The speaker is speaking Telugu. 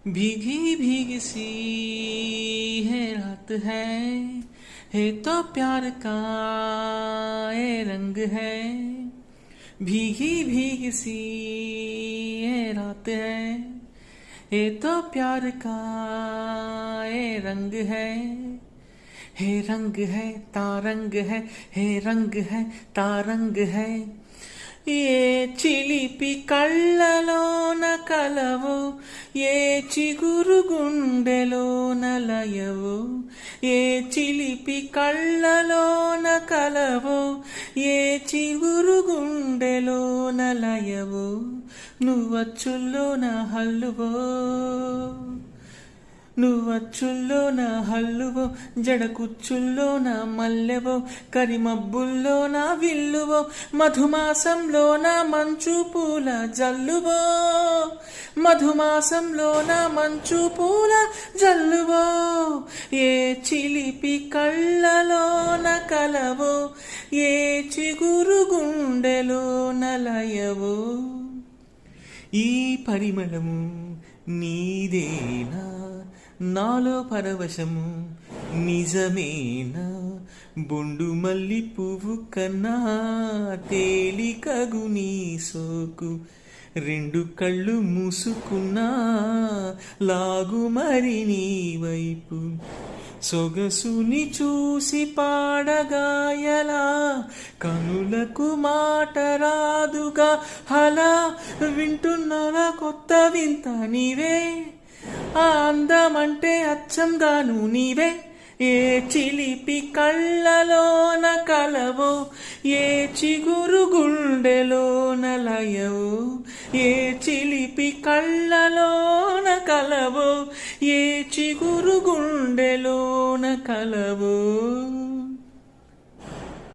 भीगी भीगी सी है रात है तो प्यार का ये रंग है। भीगी भीगी सी है रात है तो प्यार का ये रंग है। हे रंग है तारंग है रंग है तारंग है। ఏ చిలిపి కళ్ళలోన కలవో ఏ చిగురు గుండెలోన లయవో। ఏ చిలిపి కళ్ళలోన కలవో ఏ చిగురు గుండెలోన లయవో। నువ్వచ్చుల్లోన హల్లువో నువ్వచ్చుల్లో నా హల్లువో జడ కుచ్చుల్లో నా మల్లెవో కరిమబ్బుల్లో నా విల్లువో మధుమాసంలో నా మంచు పూల జల్లువో మధుమాసంలో నా మంచు పూల జల్లువో। ఏ చిలిపి కళ్ళలోన కలవో ఏ చిగురు గుండెలోన లయవో। ఈ పరిమళము నీదేనా నాలో పరవశము నిజమేనా। బొండు మల్లి పువ్వు కన్నా తేలికగు నీ సోకు రెండు కళ్ళు మూసుకున్నా లాగు మరి నీ వైపు। సొగసుని చూసి పాడగాయలా కనులకు మాట రాదుగా హలా వింటున్నారా కొత్త వింత నీవే ఆ అందమంటే అచ్చంగాను నీవే। ఏ చిలిపి కళ్ళలోన కలవో ఏ చిగురు గుండెలోన లయవో। ఏ చిలిపి కళ్ళలోన కలవో ఏ చిగురు గుండెలోన కలవో।